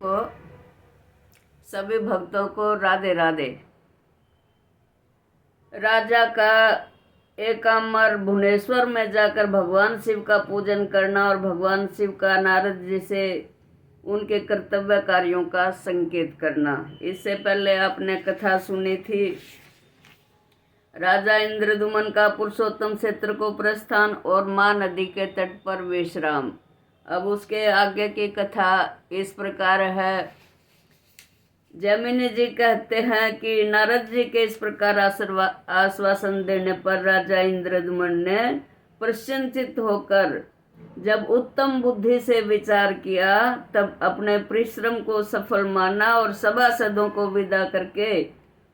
को सभी भक्तों को राधे राधे। राजा का एकाम्र भुवनेश्वर में जाकर भगवान शिव का पूजन करना और भगवान शिव का नारद जी से उनके कर्तव्य कार्यों का संकेत करना। इससे पहले आपने कथा सुनी थी राजा इंद्रद्युम्न का पुरुषोत्तम क्षेत्र को प्रस्थान और माँ नदी के तट पर विश्राम। अब उसके आगे की कथा इस प्रकार है। जैमिनी जी कहते हैं कि नारद जी के इस प्रकार आश्वासन देने पर राजा इंद्रद्युम्न ने प्रसन्नचित्त होकर जब उत्तम बुद्धि से विचार किया तब अपने परिश्रम को सफल माना और सभासदों को विदा करके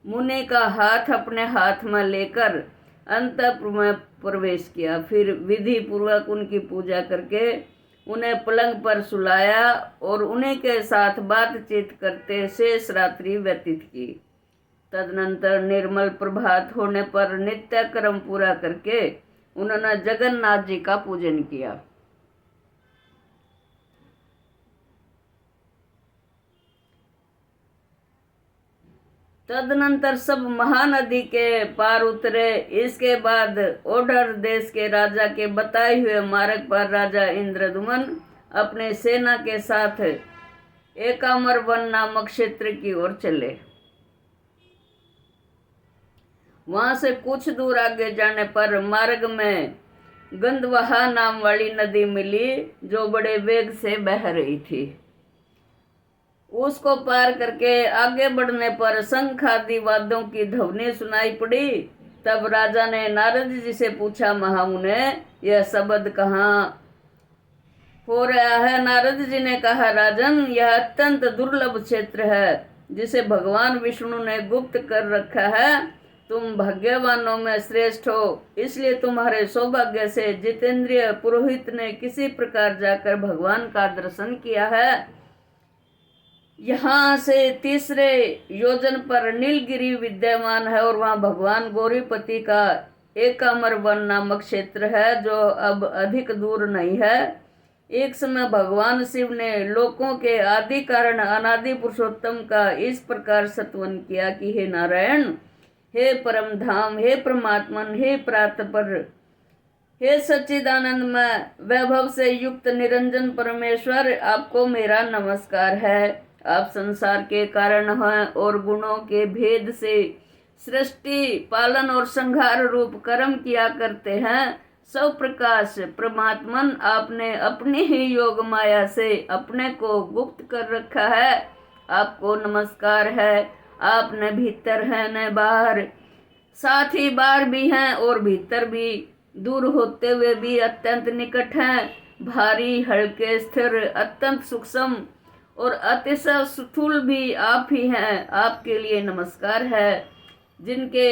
मुनि का हाथ अपने हाथ में लेकर अंतःपुर में प्रवेश किया। फिर विधि पूर्वक उनकी पूजा करके उन्हें पलंग पर सुलाया और उन्हीं के साथ बातचीत करते शेष रात्रि व्यतीत की। तदनंतर निर्मल प्रभात होने पर नित्य कर्म पूरा करके उन्होंने जगन्नाथ जी का पूजन किया। तदनंतर सब महानदी के पार उतरे। इसके बाद ओढ़र देश के राजा के बताए हुए मार्ग पर राजा इंद्रद्युम्न अपने सेना के साथ एकाम्र वन नामक क्षेत्र की ओर चले। वहां से कुछ दूर आगे जाने पर मार्ग में गंधवहा नाम वाली नदी मिली जो बड़े वेग से बह रही थी। उसको पार करके आगे बढ़ने पर शंख आदि वाद्यों की ध्वनि सुनाई पड़ी। तब राजा ने नारद जी से पूछा, महामुने यह शब्द कहाँ हो रहा है? नारद जी ने कहा, राजन यह अत्यंत दुर्लभ क्षेत्र है जिसे भगवान विष्णु ने गुप्त कर रखा है। तुम भाग्यवानों में श्रेष्ठ हो, इसलिए तुम्हारे सौभाग्य से जितेंद्रिय पुरोहित ने किसी प्रकार जाकर भगवान का दर्शन किया है। यहाँ से 3 योजन पर नीलगिरी विद्यमान है और वहाँ भगवान गौरीपति का एकाम्र वन नामक क्षेत्र है जो अब अधिक दूर नहीं है। एक समय भगवान शिव ने लोकों के आदि कारण अनादि पुरुषोत्तम का इस प्रकार स्तवन किया कि हे नारायण, हे परम धाम, हे परमात्मन, हे प्रातपर, हे सच्चिदानंदमय वैभव से युक्त निरंजन परमेश्वर, आपको मेरा नमस्कार है। आप संसार के कारण हैं और गुणों के भेद से सृष्टि पालन और संहार रूप कर्म किया करते हैं। सब प्रकाश परमात्मन, आपने अपनी ही योग माया से अपने को गुप्त कर रखा है। आपको नमस्कार है। आप न भीतर हैं न बाहर, साथ ही बाहर भी हैं और भीतर भी, दूर होते हुए भी अत्यंत निकट हैं। भारी, हल्के, स्थिर, अत्यंत सूक्ष्म और अतिशय स्थूल भी आप ही हैं। आपके लिए नमस्कार है। जिनके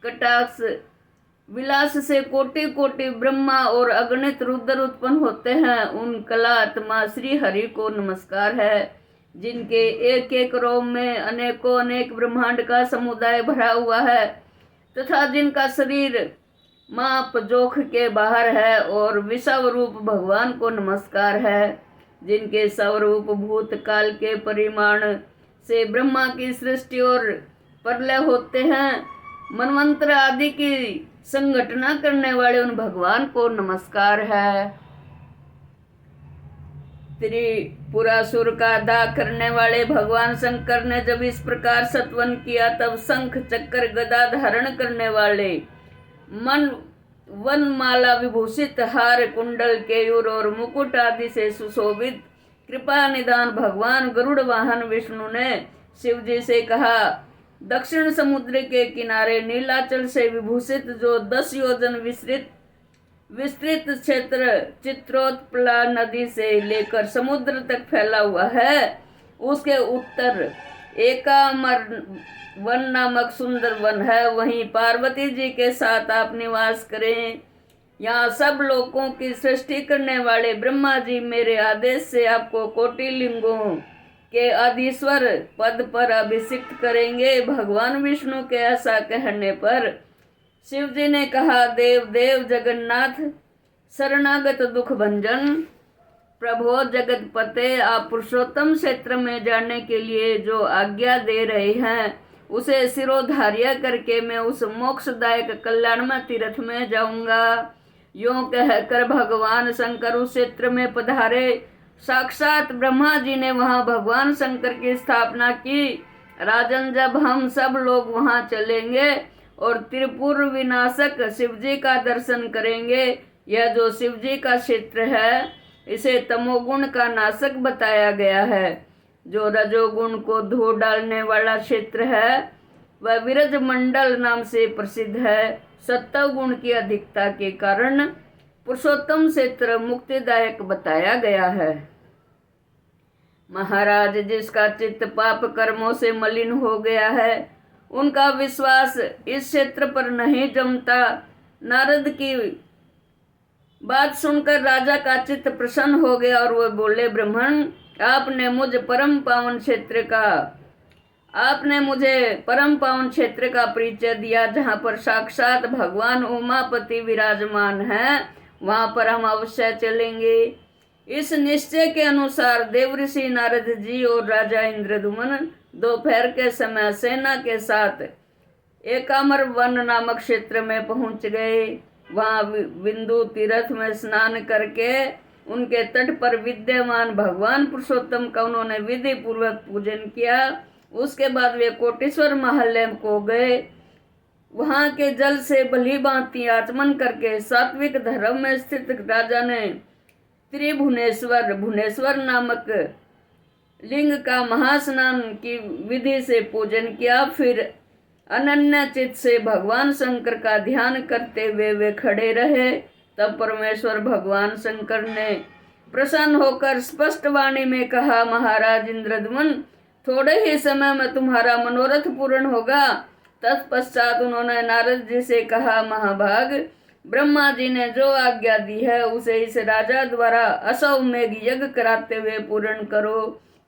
कटाक्ष विलास से कोटि कोटि ब्रह्मा और अगणित रुद्र उत्पन्न होते हैं, उन कला आत्मा श्री हरि को नमस्कार है। जिनके एक एक रोम में अनेकों अनेक ब्रह्मांड का समुदाय भरा हुआ है तथा जिनका शरीर माप जोख के बाहर है और विषव रूप भगवान को नमस्कार है। जिनके स्वरूप भूत काल के परिमाण से ब्रह्मा की सृष्टि और प्रलय होते हैं, मनवंतर आदि की संगठना करने वाले उन भगवान को नमस्कार है। त्रिपुरासुर का दाह करने वाले भगवान शंकर ने जब इस प्रकार स्तवन किया तब शंख चक्र गदा धारण करने वाले मन वनमाला विभूषित हार कुंडल केयूर और मुकुट आदि से सुशोभित कृपा निदान भगवान गरुड़ वाहन विष्णु ने शिव जी से कहा, दक्षिण समुद्र के किनारे नीलाचल से विभूषित जो 10 योजन विस्तृत क्षेत्र चित्रोत्पला नदी से लेकर समुद्र तक फैला हुआ है, उसके उत्तर एकाम्र वन नामक सुंदर वन है। वहीं पार्वती जी के साथ आप निवास करें। यहाँ सब लोगों की सृष्टि करने वाले ब्रह्मा जी मेरे आदेश से आपको कोटि लिंगों के आदिश्वर पद पर अभिषिक्त करेंगे। भगवान विष्णु के ऐसा कहने पर शिव जी ने कहा, देव देव जगन्नाथ शरणागत दुख भंजन, प्रभो जगतपते, आप पुरुषोत्तम क्षेत्र में जाने के लिए जो आज्ञा दे रहे हैं उसे सिरोधार्य करके मैं उस मोक्षदायक कल्याणमय तीर्थ में जाऊंगा। यूं कहकर भगवान शंकर उस क्षेत्र में पधारे। साक्षात ब्रह्मा जी ने वहां भगवान शंकर की स्थापना की। राजन, जब हम सब लोग वहां चलेंगे और त्रिपुर विनाशक शिवजी का दर्शन करेंगे, यह जो शिवजी का क्षेत्र है इसे तमोगुण का नाशक बताया गया है। जो रजोगुण को धो डालने वाला क्षेत्र है वह विरज मंडल नाम से प्रसिद्ध है। सत्वगुण की अधिकता के कारण पुरुषोत्तम क्षेत्र मुक्तिदायक बताया गया है। महाराज, जिसका चित्त पाप कर्मों से मलिन हो गया है उनका विश्वास इस क्षेत्र पर नहीं जमता। नारद की बात सुनकर राजा का चित्त प्रसन्न हो गया और वह बोले, ब्राह्मण, आपने मुझे परम पावन क्षेत्र का परिचय दिया जहाँ पर साक्षात भगवान उमापति विराजमान हैं, वहां पर हम अवश्य चलेंगे। इस निश्चय के अनुसार देवऋषि नारद जी और राजा इंद्रद्युम्न दोपहर के समय सेना के साथ एकाम्र वन नामक क्षेत्र में पहुंच गए। वहां बिंदु तीर्थ में स्नान करके उनके तट पर विद्यमान भगवान पुरुषोत्तम का उन्होंने विधि पूर्वक पूजन किया। उसके बाद वे कोटेश्वर महल को गए। वहां के जल से भली भांति आचमन करके सात्विक धर्म में स्थित राजा ने भुवनेश्वर नामक लिंग का महास्नान की विधि से पूजन किया। फिर अनन्य चित्त से भगवान शंकर का ध्यान करते हुए वे खड़े रहे। तब परमेश्वर भगवान शंकर ने प्रसन्न होकर स्पष्ट वाणी में कहा, महाराज इंद्रद्युम्न, थोड़े ही समय में तुम्हारा मनोरथ पूर्ण होगा। तत्पश्चात उन्होंने नारद जी से कहा, महाभाग, ब्रह्मा जी ने जो आज्ञा दी है उसे इस राजा द्वारा अश्वमेध यज्ञ कराते हुए पूर्ण करो।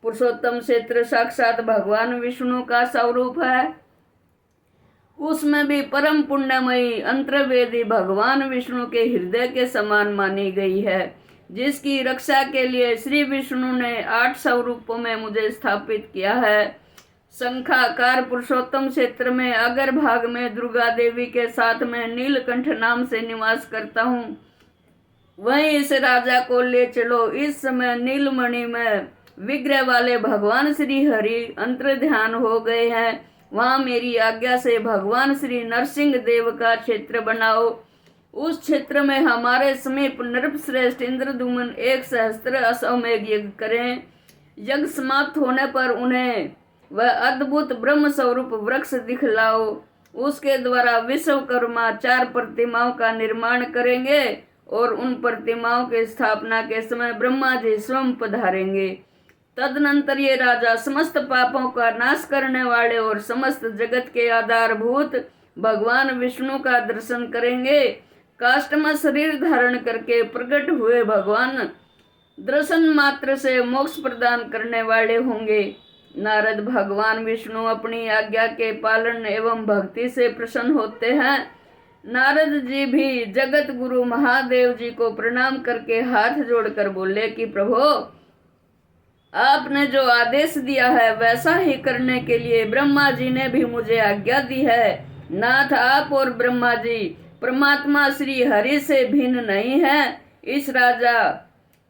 पुरुषोत्तम क्षेत्र साक्षात भगवान विष्णु का स्वरूप है। उसमें भी परम पुण्यमयी अंतर्वेदी भगवान विष्णु के हृदय के समान मानी गई है, जिसकी रक्षा के लिए श्री विष्णु ने 8 स्वरूपों में मुझे स्थापित किया है। शंखाकार पुरुषोत्तम क्षेत्र में अगर भाग में दुर्गा देवी के साथ में नीलकंठ नाम से निवास करता हूँ, वहीं इस राजा को ले चलो। इस समय नीलमणि में विग्रह वाले भगवान श्री हरि अंतर ध्यान हो गए हैं। वहां मेरी आज्ञा से भगवान श्री नरसिंह देव का क्षेत्र बनाओ। उस क्षेत्र में हमारे समीप नृपश्रेष्ठ इंद्रद्युम्न 1 सहस्त्र अश्वमेध यज्ञ करें। यज्ञ समाप्त होने पर उन्हें वह अद्भुत ब्रह्म स्वरूप वृक्ष दिखलाओ। उसके द्वारा विश्वकर्मा 4 प्रतिमाओं का निर्माण करेंगे और उन प्रतिमाओं की स्थापना के समय ब्रह्मा जी स्वयं पधारेंगे। तदनंतर ये राजा समस्त पापों का नाश करने वाले और समस्त जगत के आधारभूत भगवान विष्णु का दर्शन करेंगे। काष्ठमय शरीर धारण करके प्रकट हुए भगवान दर्शन मात्र से मोक्ष प्रदान करने वाले होंगे। नारद, भगवान विष्णु अपनी आज्ञा के पालन एवं भक्ति से प्रसन्न होते हैं। नारद जी भी जगत गुरु महादेव जी को प्रणाम करके हाथ जोड़कर बोले कि प्रभु, आपने जो आदेश दिया है वैसा ही करने के लिए ब्रह्मा जी ने भी मुझे आज्ञा दी है। नाथ, आप और ब्रह्मा जी परमात्मा श्री हरि से भिन्न नहीं है।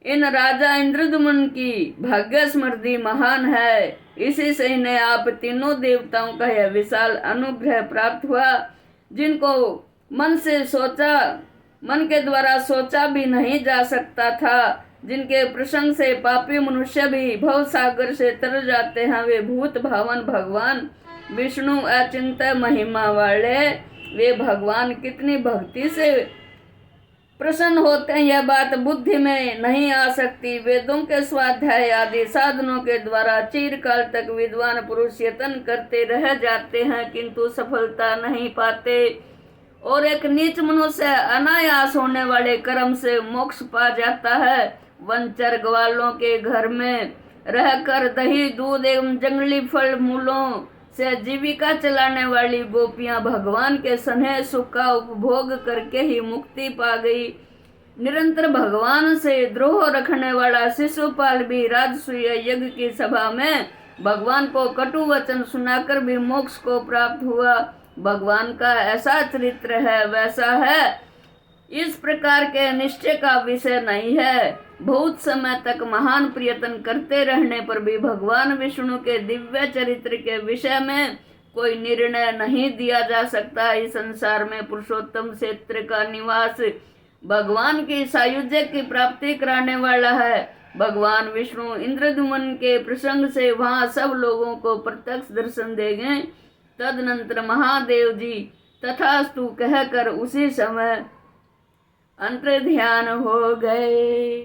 इन राजा इंद्रद्युम्न की भाग्य स्मृति महान है। इसी से इन्हें आप तीनों देवताओं का यह विशाल अनुग्रह प्राप्त हुआ, जिनको मन के द्वारा सोचा भी नहीं जा सकता था। जिनके प्रसंग से पापी मनुष्य भी भव सागर से तर जाते हैं, वे भूत भावन भगवान विष्णु अचिंत्य महिमा वाले वे भगवान कितनी भक्ति से प्रसन्न होते हैं, यह बात बुद्धि में नहीं आ सकती। वेदों के स्वाध्याय आदि साधनों के द्वारा चिरकाल तक विद्वान पुरुष यत्न करते रह जाते हैं, किंतु सफलता नहीं पाते और एक नीच मनुष्य अनायास होने वाले कर्म से मोक्ष पा जाता है। वंचर ग्वालों के घर में रहकर दही दूध एवं जंगली फल मूलों से जीविका चलाने वाली गोपियां भगवान के स्नेह सुख का उपभोग करके ही मुक्ति पा गई। निरंतर भगवान से द्रोह रखने वाला शिशुपाल भी राजसूय यज्ञ की सभा में भगवान को कटु वचन सुनाकर भी मोक्ष को प्राप्त हुआ। भगवान का ऐसा चरित्र है, वैसा है, इस प्रकार के निश्चय का विषय नहीं है। बहुत समय तक महान प्रयत्न करते रहने पर भी भगवान विष्णु के दिव्य चरित्र के विषय में कोई निर्णय नहीं दिया जा सकता। इस संसार में पुरुषोत्तम क्षेत्र का निवास भगवान की सायुज्य की प्राप्ति कराने वाला है। भगवान विष्णु इंद्रद्युम्न के प्रसंग से वहां सब लोगों को प्रत्यक्ष दर्शन देंगे। तदनंतर महादेव जी तथास्तु कहकर उसी समय अंतर्ध्यान हो गए।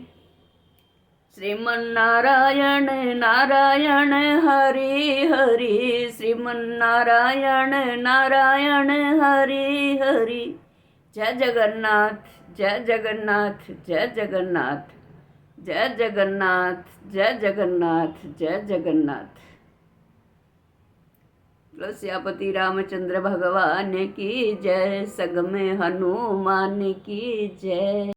श्रीमन्नारायण नारायण हरि हरि, श्रीमन्नारायण नारायण हरि हरि। जय जगन्नाथ, जय जगन्नाथ, जय जगन्नाथ, जय जगन्नाथ, जय जगन्नाथ, जय जगन्नाथ। तुलसियापति रामचंद्र भगवान की जय, सग में हनुमान की जय।